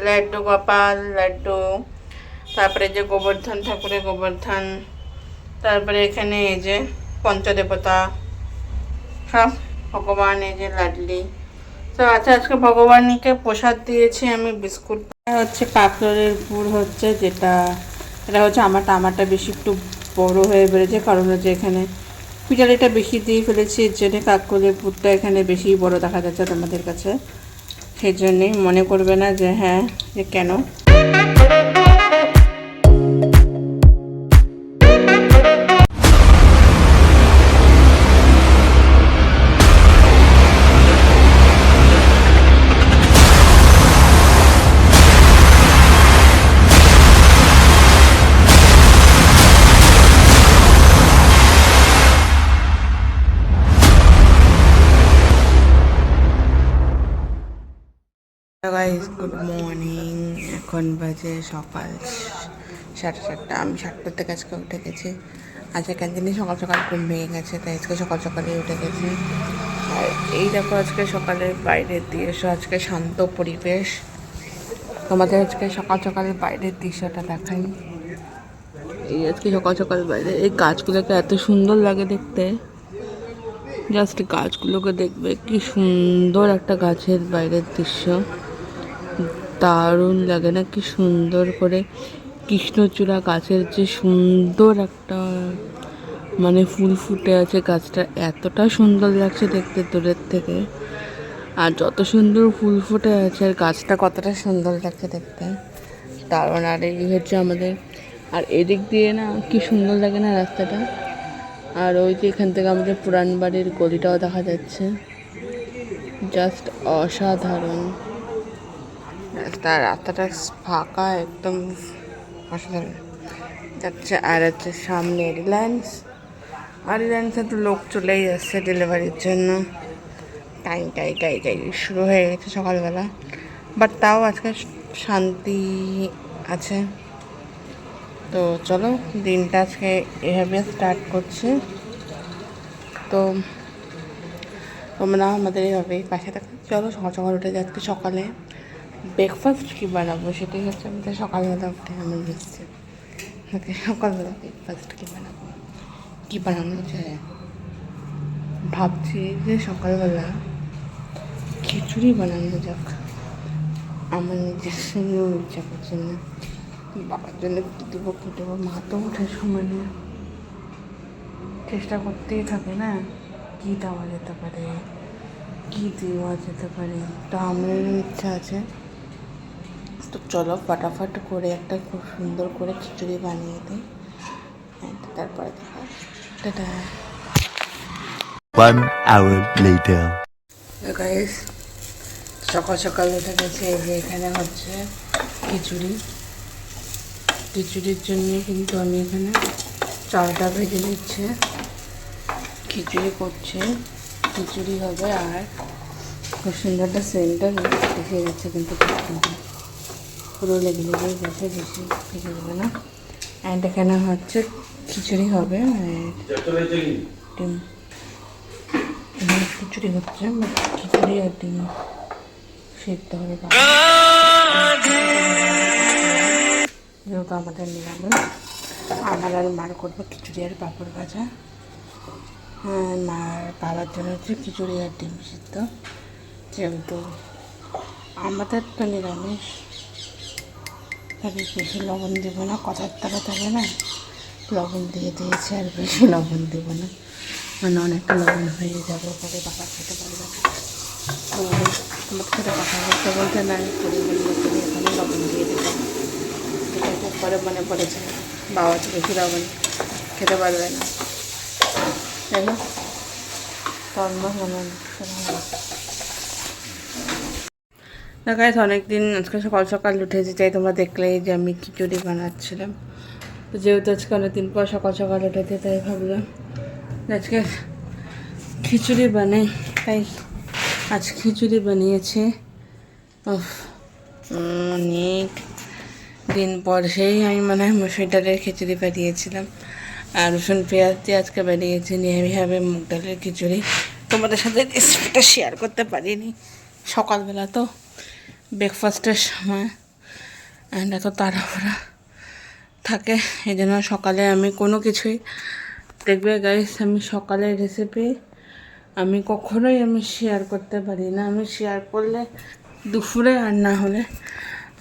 লাড্ডু গোপাল লাড্ডু, তারপরে যে গোবর্ধন ঠাকুরের গোবর্ধন, তারপরে এখানে এই যে পঞ্চদেবতা সব ভগবান, এই যে লাডলি। তো আচ্ছা, আজকে ভগবানকে প্রসাদ দিয়েছি আমি বিস্কুট। হচ্ছে কাঁকরোলের পুর হচ্ছে, যেটা এটা হচ্ছে আমারটা বেশি একটু বড় হয়ে বেড়েছে, কারণ হচ্ছে এখানে পিঠালিটা বেশি দিয়ে ফেলেছি, এর জন্যে কাঁকরোলের পুরটা এখানে বেশি বড় দেখা যাচ্ছে তোমাদের কাছে। সেই জন্যেই মনে করবে না যে হ্যাঁ যে কেন। গাইস গুড মর্নিং, এখন বাজে সকাল 7:30। আমি 7টার থেকে আজকে উঠে গেছি। আজকে কেন জানি সকাল সকাল ঘুম ভেঙে গেছে, তাই আজকে সকাল সকালে উঠে গেছি। আর এই দেখো আজকে সকালের বাইরের দৃশ্য, আজকে শান্ত পরিবেশ। তোমাদের আজকে সকাল সকালের বাইরের দৃশ্যটা দেখাই। এই আজকে সকাল সকাল বাইরে এই গাছগুলোকে এত সুন্দর লাগে দেখতে। জাস্ট গাছগুলোকে দেখবে, কি সুন্দর একটা গাছের বাইরের দৃশ্য, দারুণ লাগে না? কি সুন্দর করে কৃষ্ণচূড়া গাছের যে সুন্দর একটা মানে ফুল ফুটে আছে, গাছটা এতটা সুন্দর লাগছে দেখতে দূরের থেকে। আর যত সুন্দর ফুল ফুটে আছে আর গাছটা কতটা সুন্দর লাগছে দেখতে, দারুণ। আর এই হচ্ছে আমাদের, আর এদিক দিয়ে না কি সুন্দর লাগে না রাস্তাটা। আর ওই যে এখান থেকে আমাদের পুরান বাড়ির গলিটাও দেখা যাচ্ছে, জাস্ট অসাধারণ। রাস্তাটা ফাঁকা একদম অসাধারণ যাচ্ছে। আর হচ্ছে সামনে রিলায়েন্স, আর রিলায়েন্সে তো লোক চলেই যাচ্ছে ডেলিভারির জন্য। টাই শুরু হয়ে গেছে সকালবেলা, বাট তাও আজকে শান্তি আছে। তো চলো, দিনটা আজকে এভাবে স্টার্ট করছি। তো তোমরা আমাদের এভাবেই পাশে থাকো। চলো সকাল সকাল উঠে যাচ্ছে, সকালে ব্রেকফাস্ট কী বানাবো সেটাই হচ্ছে আমাদের সকালবেলা উঠে আমি বুঝছি। ওকে, সকালবেলা ব্রেকফাস্ট কী বানানো যায় ভাবছি যে সকালবেলা খিচুড়ি বানানো যাক। আমার নিজের সঙ্গেও ইচ্ছা করছে না, বাবার জন্য কী দেবো মা তো ওঠার সময় নেই। চেষ্টা করতেই থাকে না, কী দেওয়া যেতে পারে, কী দেওয়া যেতে পারে। তো আমার ইচ্ছা আছে। তো চলো ফটাফট করে একটা খুব সুন্দর করে খিচুড়ি বানিয়ে দিই, তারপরে টাটা। 1 hour later. গাইস, সকাল সকাল উঠে গেছে। এই যে এখানে হচ্ছে খিচুড়ির জন্য কিন্তু আমি এখানে চালটা ভেজে নিচ্ছে, খিচুড়ি করছে, খিচুড়ি হবে। আর খুব সুন্দর একটা সেন্টটা এসে গেছে, কিন্তু পুরো লেগে গেছে, বেশি ভেজে দেবে না। অ্যান্ড এখানে হচ্ছে খিচুড়ি হবে, ডিম খিচুড়ি হচ্ছে, খিচুড়ি আর ডিম সেদ্ধ হবে। যেহেতু আমাদের নিরামিষ, আমার আর মার করবো খিচুড়ি আর পাঁপড় ভাজা। মার বাবার জন্য হচ্ছে খিচুড়ি আর ডিম সিদ্ধ। যেহেতু আমাদের তো নিরামিষ, তাহলে বেশি লবণ দেবো না, কথার তারা দেবে না, লবণ দিয়ে দিয়েছে, আর বেশি লবণ দেবো না, মানে অনেকটা লবণ হয়ে যাবে, পরে বাবা খেতে পারবে না। তো তোমার সাথে কথা বলতে বলতে না পরিমাণ মতো এখানে লবণ দিয়ে দিতাম, এটা খুব পরে মনে পড়েছে বাবা তো বেশি লবণ খেতে পারবে না, তাই না? না গাইস, অনেকদিন আজকে সকাল সকাল উঠেছি, তাই তোমরা দেখলেই যে আমি খিচুড়ি বানাচ্ছিলাম। তো যেহেতু আজকে অনেকদিন পর সকাল সকাল উঠেছে, তাই ভাবলাম আজকে খিচুড়ি বানাই, তাই আজ খিচুড়ি বানিয়েছি। অনেক দিন পর সেই আমি মনে হয় মসুর ডালের খিচুড়ি বানিয়েছিলাম, আর রসুন পেঁয়াজ দিয়ে আজকে বানিয়েছি নিয়মিতভাবে মুগ ডালের খিচুড়ি। তোমাদের সাথে রেসিপিটা শেয়ার করতে পারিনি, সকালবেলা তো ব্রেকফাস্টের সময় অ্যান্ড এত তাড়াহুড়া থাকে, এই জন্য সকালে আমি কোনো কিছুই দেখবে গাইস, আমি সকালের রেসিপি আমি কখনোই শেয়ার করতে পারি না। আমি শেয়ার করলে দুপুরে আর না হলে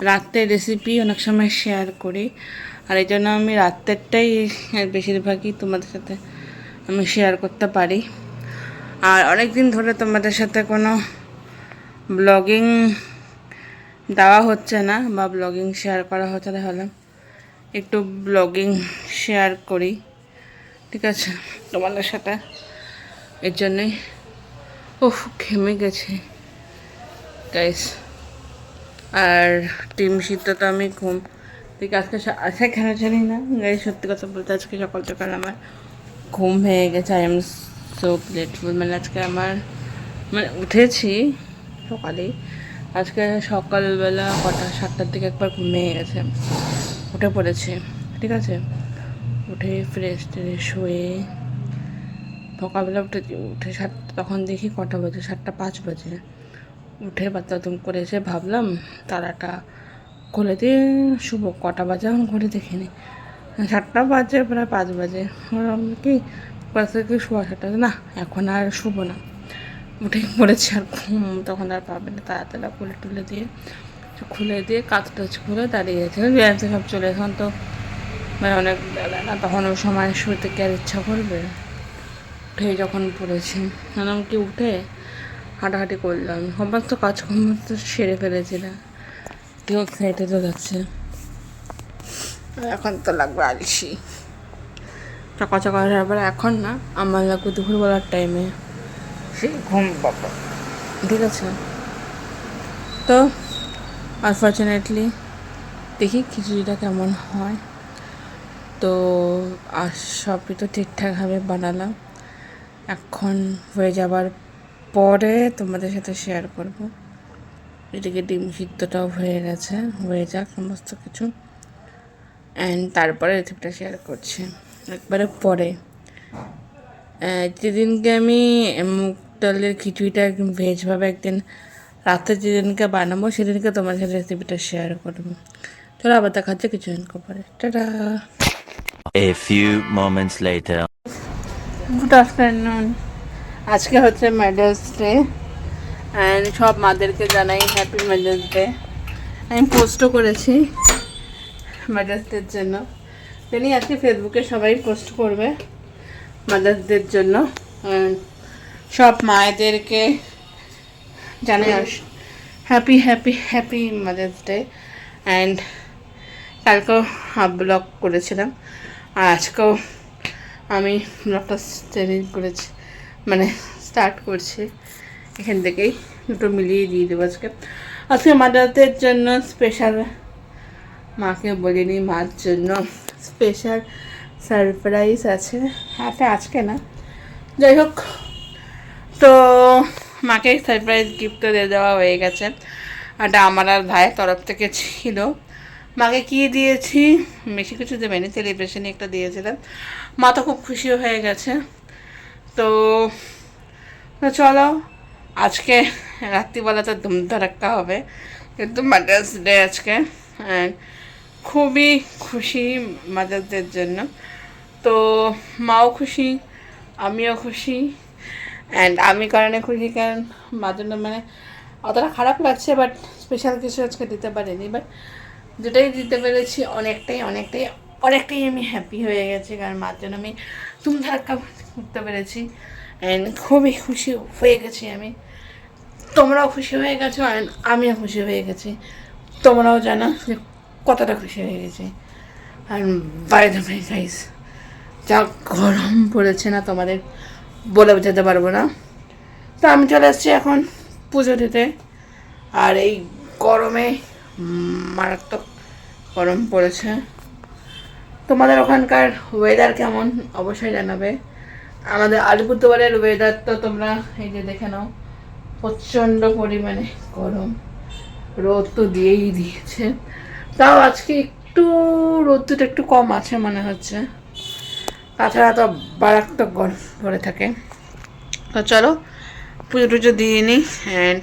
রাতের রেসিপি অনেক সময় শেয়ার করি, আর এই জন্য আমি রাতেরটাই বেশিরভাগই তোমাদের সাথে আমি শেয়ার করতে পারি। আর অনেক দিন ধরে তোমাদের সাথে কোনো ব্লগিং দেওয়া হচ্ছে না বা ব্লগিং শেয়ার করা হচ্ছে না, হলাম একটু ব্লগিং শেয়ার করি, ঠিক আছে, তোমাদের সাথে। এর জন্যই ঘেমে গেছে গাইস। আর ডিম সিদ্ধ তো আমি ঘুম ঠিক আজকে কেন জানি না গাইস, সত্যি কথা বলতে আজকে সকাল সকাল আমার ঘুম হয়ে গেছে। I am so grateful. মানে আজকে আমার উঠেছি সকালেই, আজকে সকালবেলা 7টার দিকে একবার ঘুম ভেঙে গেছে, উঠে পড়েছি, ঠিক আছে। উঠে ফ্রেশ হয়ে সকালবেলা উঠে তখন দেখি কটা বাজে, 7:05 বাজে। উঠে বাথরুম করে এসে ভাবলাম তারাটা খুলে দিয়ে শুভ, কটা বাজে এখন ঘুরে দেখিনি, 7টা বাজে, প্রায় 5 বাজে। কি কি শোয়া 7টা, না এখন আর শুভ না, উঠে পড়েছি। আর ঘুম তখন আর পাবে না, তাড়াতাড়ি খুলে দিয়ে কাজ টাজ খুলে দাঁড়িয়েছে। ব্যায়াম সব চলে, এখন তো অনেক বেলা না, তখন ওই সময় শুতে কি আর ইচ্ছা করবে। উঠে যখন পড়েছি আমি কি উঠে হাঁটাহাঁটি করলাম, সমস্ত কাজকর্ম তো সেরে ফেলেছিলাম, কেউ খেতে তো যাচ্ছে, এখন তো লাগবে আলিসি চকা হওয়ার পরে। এখন না, আমার লাগবে দুপুরবেলার টাইমে সেই ঘুম বাবা, ঠিক আছে। তো আনফর্চুনেটলি দেখি খিচুড়িটা কেমন হয়। তো আর সবই তো ঠিকঠাকভাবে বানালাম, এখন হয়ে যাবার পরে তোমাদের সাথে শেয়ার করব। এদিকে ডিম সিদ্ধটাও হয়ে গেছে, হয়ে যাক সমস্ত কিছু, অ্যান্ড তারপরে রেসিপিটা শেয়ার করছি একবারে পরে। যেদিনকে আমি মুগ ডালের খিচুড়িটা একদম ভেজভাবে একদিন রাতে যেদিনকে বানাবো সেদিনকে তোমার সাথে রেসিপিটা শেয়ার করবো। চলো আবার দেখা হচ্ছে কিছুদিন পরে, tata. A few moments later. Good afternoon. আজকে হচ্ছে মাদার্স ডে, অ্যান্ড সব মাদেরকে জানাই হ্যাপি মাদার্স ডে। আমি পোস্টও করেছি মাদার্স ডের জন্য, জানি আজকে ফেসবুকে সবাই পোস্ট করবে মাদার্স ডের জন্য। সব মায়েদেরকে জানাই happy happy happy mother's day. And কালকেও ব্লগ করেছিলাম, আর আজকেও আমি ব্লগটা করেছি, মানে স্টার্ট করছি এখান থেকেই, দুটো মিলিয়ে দিয়ে দেবো। আজকে মাদারদের জন্য স্পেশাল, মাকে বলিনি, মার জন্য স্পেশাল সারপ্রাইজ আছে। আজকে না, যাই হোক, তো মাকে সারপ্রাইজ গিফট তো দিয়ে দেওয়া হয়ে গেছে। এটা আমার আর ভাইয়ের তরফ থেকে ছিল। মাকে কী দিয়েছি, বেশি কিছু দেবেনি, সেলিব্রেশনে একটা দিয়েছিলাম, মা তো খুব খুশি হয়ে গেছে। তো চলো আজকে রাত্রিবেলা তো ধুমধারাক্কা হবে, কিন্তু মাদার্স ডে আজকে, অ্যান্ড খুবই খুশি মাদার্স ডের জন্য। তো মাও খুশি, আমিও খুশি, অ্যান্ড আমি কারণে খুশি কারণ মার জন্য মানে অতটা খারাপ লাগছে, বাট স্পেশাল কিছু আজকে দিতে পারিনি, বাট যেটাই দিতে পেরেছি অনেকটাই আমি হ্যাপি হয়ে গেছি, কারণ মার জন্য আমি ধুমধারাক্কা করতে পেরেছি, অ্যান্ড খুবই খুশি হয়ে গেছি আমি। তোমরাও খুশি হয়ে গেছো, অ্যান্ড আমিও খুশি হয়ে গেছি, তোমরাও জানো যে কতটা খুশি হয়ে গেছি। আর বাই দ্য ওয়ে গাইস, যা গরম পড়েছে না তোমাদের বলে বোঝাতে পারবো না। তো আমি চলে এসেছি এখন পুজো দিতে, আর এই গরমে মারাত্মক গরম পড়েছে। তোমাদের ওখানকার ওয়েদার কেমন অবশ্যই জানাবে। আমাদের আলিপুরদুয়ারের ওয়েদার তো তোমরা এই যে দেখে নাও, প্রচণ্ড পরিমাণে গরম, রোদ তো দিয়েই দিয়েছে, তাও আজকে একটু রোদটা একটু কম আছে মনে হচ্ছে, তাছাড়া তো মারাত্মক গরম পড়ে থাকে। তো চলো পুজো টুজো দিয়ে নিই, অ্যান্ড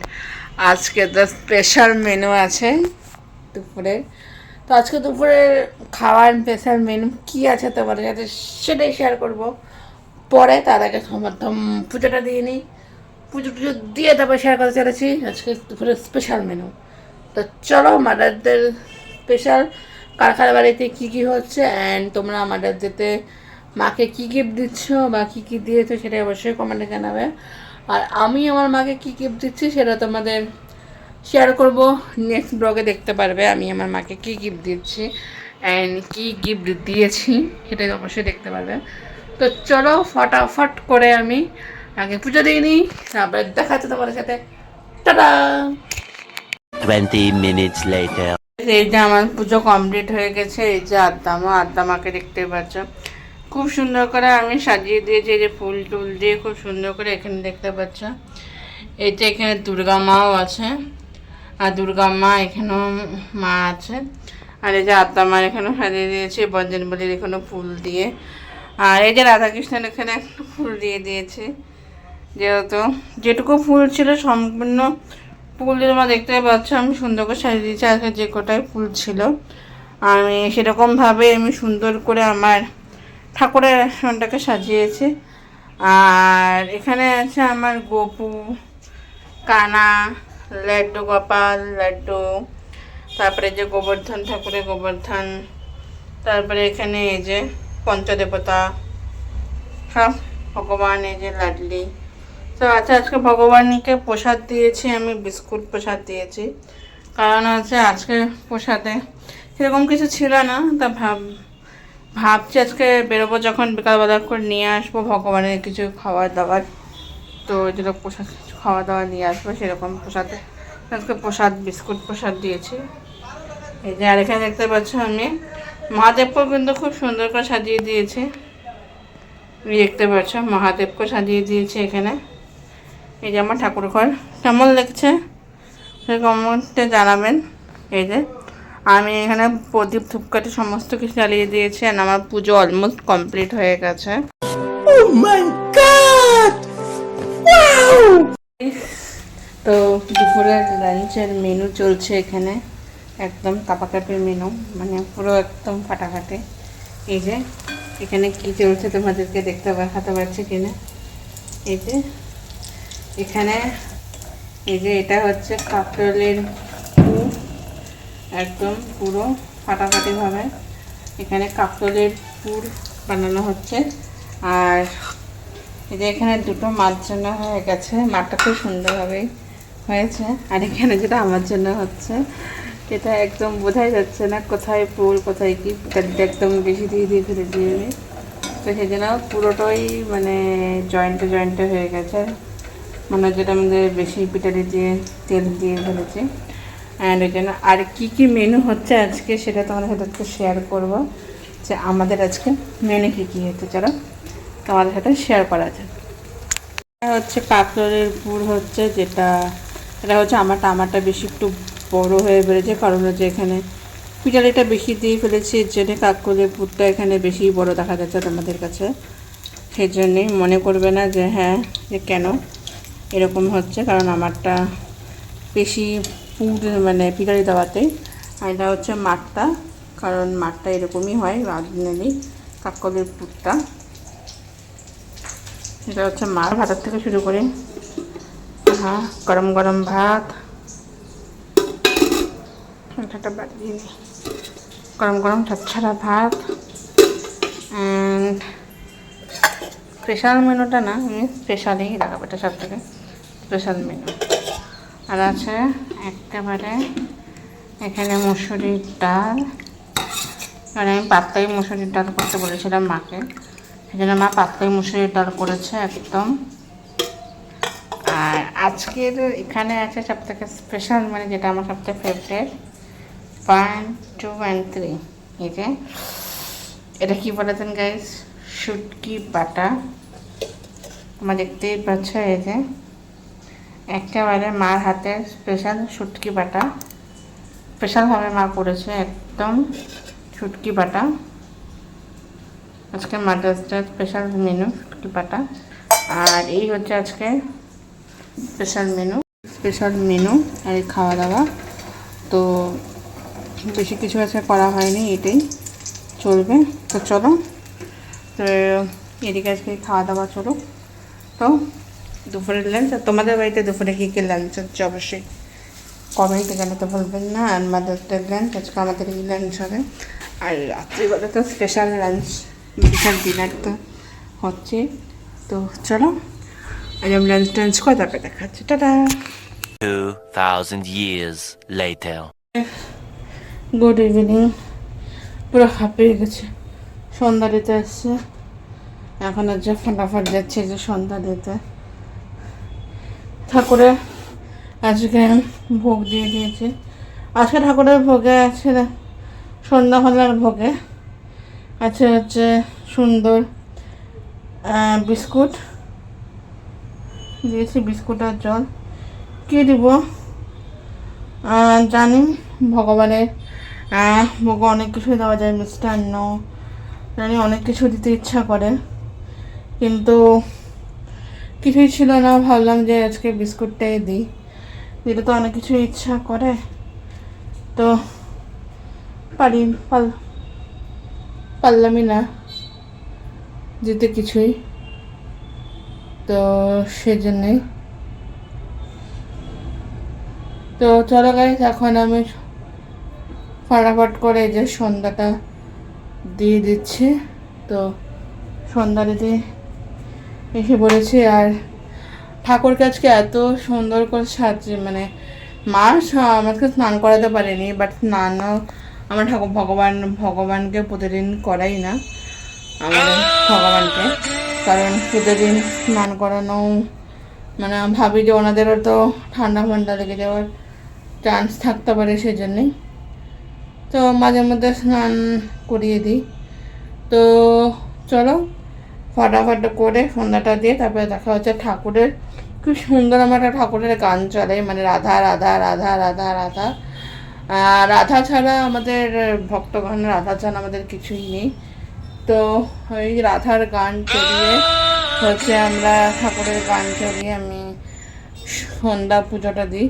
আজকে তো স্পেশাল মেনু আছে দুপুরে, তো আজকে দুপুরের খাওয়ার স্পেশাল মেনু কী আছে তোমাদের সাথে সেটাই শেয়ার করব পরে। তার আগে প্রথম পুজোটা দিয়ে নিই, পুজো টুজো দিয়ে তারপর শেয়ার করতে চলেছি আজকে দুপুরের স্পেশাল মেনু। তো চলো মাদারদের স্পেশাল কারখানা বাড়িতে কী কী হচ্ছে অ্যান্ড তোমরা মাদারদেরতে মাকে কী গিফট দিচ্ছ বা কী কী দিয়েছো সেটা অবশ্যই কমেন্টে জানাবে। আর আমি আমার মাকে কী গিফট দিচ্ছি সেটা তোমাদের শেয়ার করব নেক্সট ব্লগে, দেখতে পারবে আমি আমার মাকে কী গিফট দিচ্ছি অ্যান্ড কী গিফট দিয়েছি সেটাই অবশ্যই দেখতে পারবে। তো চলো ফটাফট করে আমি আগে পুজো দিয়ে নিই, তারপরে দেখাচ্ছে তোমাদের সাথে। টাটা। 20 minutes later. এই যে আমার পুজো কমপ্লিট হয়ে গেছে। এই যে আদ্দামাকে দেখতে পাচ্ছ, খুব সুন্দর করে আমি সাজিয়ে দিয়েছি। এই যে ফুল টুল দিয়ে খুব সুন্দর করে এখানে দেখতে পাচ্ছ। এই যে এখানে দুর্গা মাও আছে, আর দুর্গা মা এখানেও মা আছে। আর এই যে আদ্দামার এখানেও সাজিয়ে দিয়েছি বজরংবলির এখানেও ফুল দিয়ে। আর এই যে রাধাকৃষ্ণের এখানে একটা ফুল দিয়ে দিয়েছি, যেহেতু যেটুকু ফুল ছিল সম্পূর্ণ ফুল দিয়ে তোমরা দেখতে পাচ্ছ আমি সুন্দর করে সাজিয়ে দিয়েছি। আজকে যে কটাই ফুল ছিল আমি সেরকমভাবে আমি সুন্দর করে আমার ঠাকুরের আসনটাকে সাজিয়েছি। আর এখানে আছে আমার গোপু, কানা, লাড্ডু গোপাল, লাড্ডু, তারপরে যে গোবর্ধন ঠাকুরের গোবর্ধন, তারপরে এখানে এই যে পঞ্চদেবতা সব ভগবান, এই যে লাডলি। তো আচ্ছা, আজকে ভগবানকে প্রসাদ দিয়েছি আমি, বিস্কুট প্রসাদ দিয়েছি। কারণ হচ্ছে আজকে প্রসাদে সেরকম কিছু ছিল না, তা ভাবছি আজকে বেরোবো যখন বিকালবেলা করে নিয়ে আসবো ভগবানের কিছু খাবার দাবার। তো যেটা প্রসাদ খাওয়া দাওয়া নিয়ে আসবো সেরকম প্রসাদে আজকে প্রসাদ বিস্কুট প্রসাদ দিয়েছি। এই যে আর এখানে দেখতে পাচ্ছ আমি মহাদেবকেও কিন্তু খুব সুন্দর করে সাজিয়ে দিয়েছি। দেখতে পাচ্ছ মহাদেবকে সাজিয়ে দিয়েছি এখানে। এই যে আমার ঠাকুর ঘর কেমন লাগছে সে কমেন্টে জানাবেন। এই যে আমি এখানে প্রদীপ ধূপকাঠি সমস্ত কিছু জ্বালিয়ে দিয়েছি আর আমার পুজো অলমোস্ট কমপ্লিট হয়ে গেছে। তো দুপুরের লাঞ্চের মেনু চলছে এখানে, একদম কাপাকাপি মেনু, মানে পুরো একদম ফাটাফাটি। এই যে এখানে কি চলছে তোমাদেরকে দেখাতে পারছি কিনা। এই যে এখানে এই যে এটা হচ্ছে কাঁকরোলের পুর, একদম পুরো ফাটাফাটিভাবে এখানে কাঁকরোলের পুর বানানো হচ্ছে। আর এই যে এখানে দুটো মাছ জন্য হয়ে গেছে, মাছটা খুব সুন্দরভাবেই হয়েছে। আর এখানে যেটা আমার জন্য হচ্ছে এটা একদম বোঝাই যাচ্ছে না কোথায় পুর কোথায় কি, একদম বেশি দিয়ে ফেলেছি আমি। তো সেই জন্য পুরোটাই মানে জয়েন্টে হয়ে গেছে, মানে যেটা আমাদের বেশি পিঠারি দিয়ে তেল দিয়ে ফেলেছি। অ্যান্ড ওই জন্য আর কী মেনু হচ্ছে আজকে সেটা তোমাদের সাথে একটু শেয়ার করবো, যে আমাদের আজকে মেনু কী হচ্ছে চলো তোমাদের সাথে শেয়ার করা যায়। এটা হচ্ছে কাঁকরোলের পুর হচ্ছে, এটা হচ্ছে আমারটা বেশি একটু বড় হয়ে বেড়েছে, কারণ হচ্ছে এখানে পিঠালিটা বেশি দিয়ে ফেলেছি, এর জন্যে কাঁকরোলের পুরটা এখানে বেশি বড় দেখা যাচ্ছে তোমাদের কাছে। সেই জন্যেই মনে করবে না যে হ্যাঁ যে কেন এরকম হচ্ছে, কারণ আমারটা বেশি পুর মানে পিঠালি দেওয়াতে। আর এটা হচ্ছে মাঠটা, কারণ মাঠটা এরকমই হয় অরিজিনালি কাঁকরোলের পুরটা। এটা হচ্ছে মার ভাতের থেকে শুরু করে হ্যাঁ গরম গরম ভাত, এটা বাড়িয়ে নিই, গরম গরম ছাড়া ভাত। অ্যান্ড স্পেশাল মেনুটা না আমি স্পেশালই দেখাবো, এটা সব থেকে স্পেশাল মেনু। আর আছে একেবারে এখানে মুসুরির ডাল, কারণ আমি পাতলাই মুসুরির ডাল করতে বলেছিলাম মাকে, সেই জন্য মা পাতলাই মুসুরির ডাল করেছে একদম। আর আজকের এখানে আছে সব থেকে স্পেশাল, মানে যেটা আমার সবথেকে ফেভারিট, 1, 2 and 3। এই যে এটা কী বলেছেন গাইস, শুটকি বাটা, তোমরা দেখতেই পাচ্ছ। এই যে একেবারে মার হাতের স্পেশাল শুটকি বাটা, স্পেশালভাবে মা করেছে একদম শুটকি বাটা। আজকে মাদার্স ডে স্পেশাল মেনু শুটকি বাটা। আর এই হচ্ছে আজকে স্পেশাল মেনু আর এই খাওয়া দাওয়া। তো বেশি কিছু আছে করা হয়নি, এটাই চলবে। তো চলো, তো এদিকে আজকে খাওয়া দাওয়া চলো। তো দুপুরের লাঞ্চ, আর তোমাদের বাড়িতে দুপুরে কী কী লাঞ্চ হচ্ছে অবশ্যই কমেন্টে জানাতে বলবেন না। আর মাদারদের লাঞ্চ, আজকে আমাদের এই লাঞ্চ হবে। আর রাত্রিবেলা তো স্পেশাল লাঞ্চ, স্পেশাল ডিনার তো হচ্ছে। তো চলো, আজ আমি লাঞ্চ টাঞ্চ করে তারপরে দেখাচ্ছি। Tata. 2000 years later. Good evening. পুরো হাঁপিয়ে গেছে, সন্ধ্যা দিতে এসছে। এখন আর যে ফটাফট যাচ্ছে যে সন্ধ্যা দিতে। ঠাকুরের আজকে ভোগ দিয়ে দিয়েছি। আজকে ঠাকুরের ভোগে আছে সন্ধ্যাবেলার ভোগে আছে হচ্ছে সুন্দর বিস্কুট দিয়েছি, বিস্কুট আর জল। কী দিব জানি, ভগবানের ভোগে অনেক কিছু দেওয়া যায়, মিষ্টান্ন জানি, অনেক কিছু দিতে ইচ্ছা করে, কিন্তু কিছুই ছিল না। ভাবলাম যে আজকে বিস্কুটটাই দিই, দিলে তো অনেক কিছু ইচ্ছা করে, তো পারলামই না দিতে কিছুই, তো সেজন্যই। তো চলো গাইস, এখন আমি ফটাফট করে যে সন্ধ্যাটা দিয়ে দিচ্ছি। তো সন্ধ্যা দিতে এসে বলেছি। আর ঠাকুরকে আজকে এত সুন্দর করে সাজিয়ে, মানে মা আমাকে স্নান করাতে পারেনি, বাট স্নানও আমার ভগবানকে প্রতিদিন করাই না আমাদের ভগবানকে, কারণ প্রতিদিন স্নান করানো মানে ভাবি যে ওনাদেরও তো ঠান্ডা ফান্ডা লেগে যাওয়ার চান্স থাকতে পারে, সেই জন্যেই তো মাঝে মধ্যে স্নান করিয়ে দিই। তো চলো ফটাফট করে সন্ধ্যাটা দিয়ে তারপরে দেখা হচ্ছে। ঠাকুরের খুব সুন্দর আমার একটা ঠাকুরের গান চলে, মানে রাধা রাধা রাধা রাধা রাধা। রাধা ছাড়া আমাদের ভক্তগণ, রাধা ছাড়া আমাদের কিছুই নেই। তো ওই রাধার গান চলিয়ে হচ্ছে আমরা ঠাকুরের গান চলিয়ে আমি সন্ধ্যা পুজোটা দিই।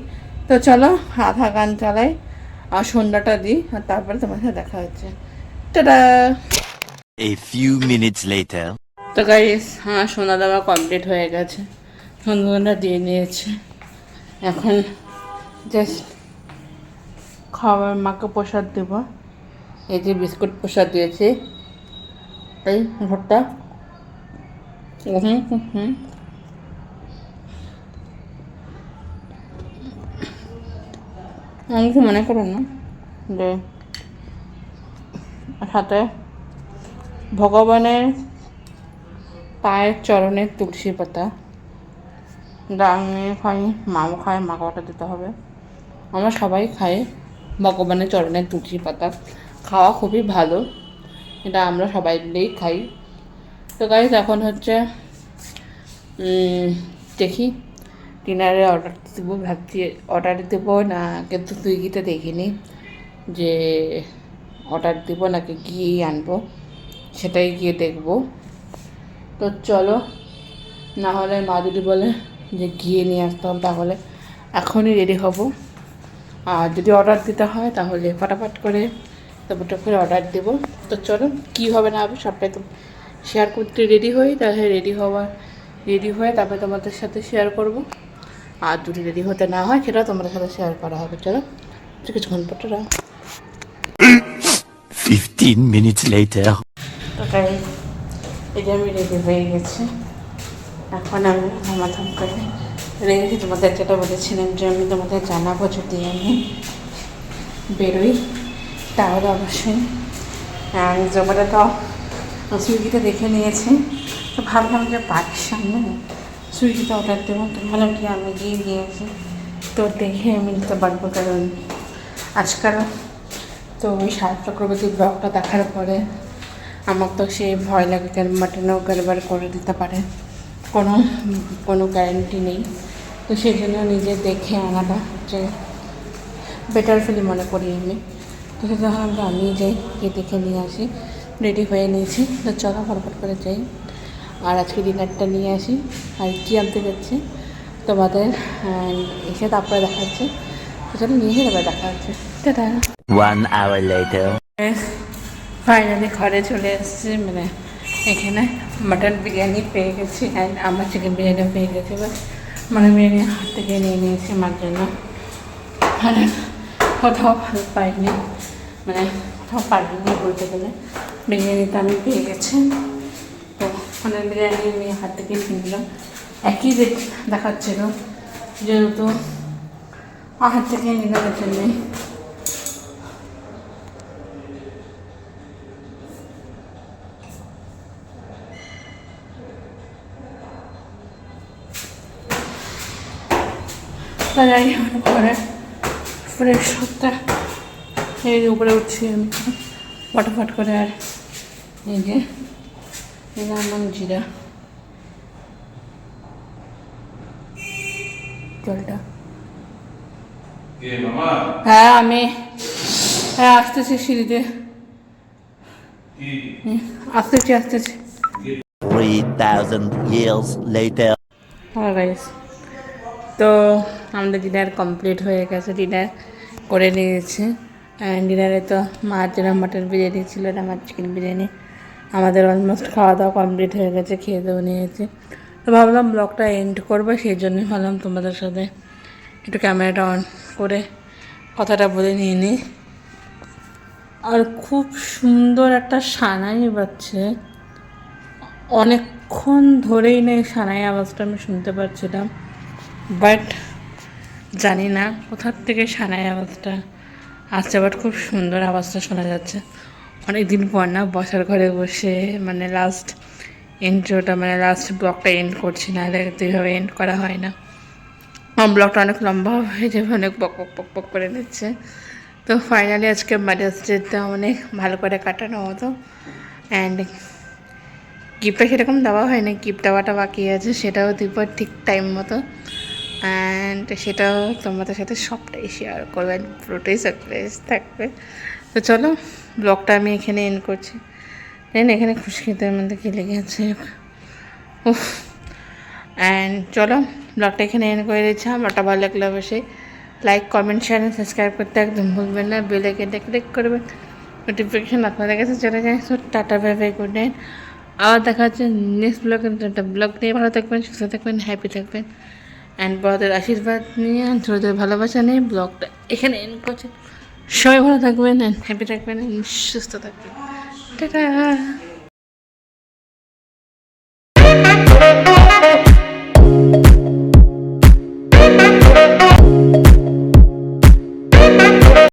তো চলো রাধা গান চালাই আর সন্ধ্যাটা দিই, আর তারপরে তোমার সাথে দেখা হচ্ছে। Tata. A few minutes later. তো গাইস, সন্ধ্যা দেওয়া কমপ্লিট হয়ে গেছে, সন্ধ্যাটা দিয়ে নিয়েছে। এখন জাস্ট খাবার মাকে প্রসাদ দেব। এই যে বিস্কুট প্রসাদ দিয়েছি, এই ভোটটা আমি কিছু মনে করেন না যে সাথে ভগবানের পায়ের চরণের তুলসী পাতা, আমি খাই, মাও খায়, মাকে ওটা দিতে হবে। আমরা সবাই খাই ভগবানের চরণের তুলসী পাতা, খাওয়া খুবই ভালো, এটা আমরা সবাই মিলেই খাই। তো গাইস, এখন হচ্ছে দেখি ডিনারে অর্ডার দেবো, ভাবছি অর্ডার দেবো না, কিন্তু সুইগিতে দেখিনি যে অর্ডার দেবো নাকি গিয়েই আনবো, সেটাই গিয়ে দেখবো। তো চলো, না হলে মা যদি বলে যে গিয়ে নিয়ে আসতে হবে, তাহলে এখনই রেডি হব। আর যদি অর্ডার দিতে হয় তাহলে ফটাফট করে তারপরটা করে অর্ডার দেবো। তো চলো, কী হবে না হবে সবটাই তো শেয়ার করতে রেডি হই, তাহলে রেডি হয়ে তারপরে তোমাদের সাথে শেয়ার করব। আর যদি রেডি হতে না হয় সেটাও তোমাদের সাথে শেয়ার করা হবে। চলো কিছুক্ষণ পরটা 15 minutes later. তো তাই এই যে আমি রেডি হয়ে গেছি। এখন আমি সমাধান করে রেখেছি, তোমাদের যেটা বলেছিলাম যে আমি তোমাদের জানাবো যদি আমি বেরোই, তাহলে অবশ্যই জোম্যাটো তো সুইগিতে দেখে নিয়েছি। তো ভাবলাম যে বাড়ির সামনে সুইগিতে অর্ডার দেবো, তো ভাবলাম কি আমি গিয়ে দিয়েছি, তো দেখে আমি নিতে পারবো। কারণ আজকাল তো ওই সাত চক্রবর্তী ব্লগটা দেখার পরে আমার তো সেই ভয় লাগে, কেন মাটনেও গড়বড় করে দিতে পারে, কোনো গ্যারেন্টি নেই। তো সেই জন্য নিজে দেখে আনাটা যে বেটার ফিল মনে করি আমি। তো সেটা আমি যাই, গিয়ে দেখে নিয়ে আসি। রেডি হয়ে নিয়েছি, তো চলো ফটফট করে যাই আর আজকে ডিনারটা নিয়ে আসি। আর কী আনতে যাচ্ছি তোমাদের এসে তারপরে দেখা যাচ্ছে, তো চলো নিয়ে এসে তারপরে দেখা যাচ্ছে। টাটা। 1 hour later. ফাইনালি ঘরে চলে এসেছি, মানে এখানে মাটন বিরিয়ানি পেয়ে গেছি অ্যান্ড আমার চিকেন বিরিয়ানিও পেয়ে গেছি। বাট মানে বিরিয়ানি হাত থেকে নিয়ে নিয়েছি মার জন্য। মানে কোথাও ভালো পাইনি, মানে কোথাও পাইনি বলতে গেলে। বিরিয়ানিটা আমি পেয়ে গেছি, তো মানে বিরিয়ানি আমি হাত থেকে কিনলাম। একই দেখাচ্ছিল, যেহেতু হাত থেকে নিলাম এর জন্যই। যাই পরে ফ্রেশ হতে এই উপরে উঠছি আমি ফটাফট করে। আর এই যে আমার জিরা জলটা, হ্যাঁ আমি হ্যাঁ আসতেছি সিঁড়িতে, আসতেছি। 3,000 years later. হ্যাঁ গাইস, তো আমাদের ডিনার কমপ্লিট হয়ে গেছে, ডিনার করে নিয়েছি। অ্যান্ড ডিনারে তো মার জন্য মাটন বিরিয়ানি ছিল, না আমার চিকেন বিরিয়ানি। আমাদের অলমোস্ট খাওয়া দাওয়া কমপ্লিট হয়ে গেছে, খেয়ে দেওয়া নিয়েছি। তো ভাবলাম ব্লগটা এন্ড করবো, সেই জন্যই ভাবলাম তোমাদের সাথে একটু ক্যামেরাটা অন করে কথাটা বলে নিয়ে নিই। আর খুব সুন্দর একটা সানাই বাজছে, অনেকক্ষণ ধরেই না এই সানাই আওয়াজটা আমি শুনতে পাচ্ছিলাম, বাট জানি না কোথার থেকে সানাই আওয়াজটা আসছে, বাট খুব সুন্দর আওয়াজটা শোনা যাচ্ছে। অনেক দিন পর না বসার ঘরে বসে মানে লাস্ট ইন্ট্রোটা, মানে লাস্ট ব্লগটা এন্ড করছি, না হলে এইভাবে এন্ড করা হয় না। আমার ব্লগটা অনেক লম্বা হয়ে যাবে, অনেক বক বক বক বক করে নিচ্ছে। তো ফাইনালি আজকে মাদার্স ডেটা অনেক ভালো করে কাটানো হতো। অ্যান্ড গিফটটা সেরকম দেওয়া হয়নি, গিফট দেওয়াটা বাকি আছে, সেটাও দিব ঠিক টাইম মতো। অ্যান্ড সেটাও তোমাদের সাথে সবটাই শেয়ার করবেন, পুরোটাই সারপ্রাইজ থাকবে। তো চলো ব্লগটা আমি এখানে এন্ড করছি। দেন এখানে খুশি খেতে মধ্যে কি লেগে আছে, উফ। অ্যান্ড চলো ব্লগটা এখানে এন্ড করে দিচ্ছি। আমারটা ভালো লাগলে অবশ্যই লাইক কমেন্ট শেয়ার সাবস্ক্রাইব করতে একদম ভুলবেন না, বেল আইকনটা ক্লিক করবেন, নোটিফিকেশান আপনাদের কাছে চলে যায়। So tata, bye bye, good night. আবার দেখা হচ্ছে নেক্সট ব্লগে। একটা ব্লগ নিয়ে ভালো থাকবেন, সুস্থ থাকবেন, হ্যাপি থাকবেন। অ্যান্ড বড়দের আশীর্বাদ নিয়ে, ছোটদের ভালোবাসা নিয়ে ব্লগটা এখানে এন্ড করছে। সবাই ভালো থাকবেন অ্যান্ড হ্যাপি থাকবেন, সুস্থ থাকবেন। টাটা।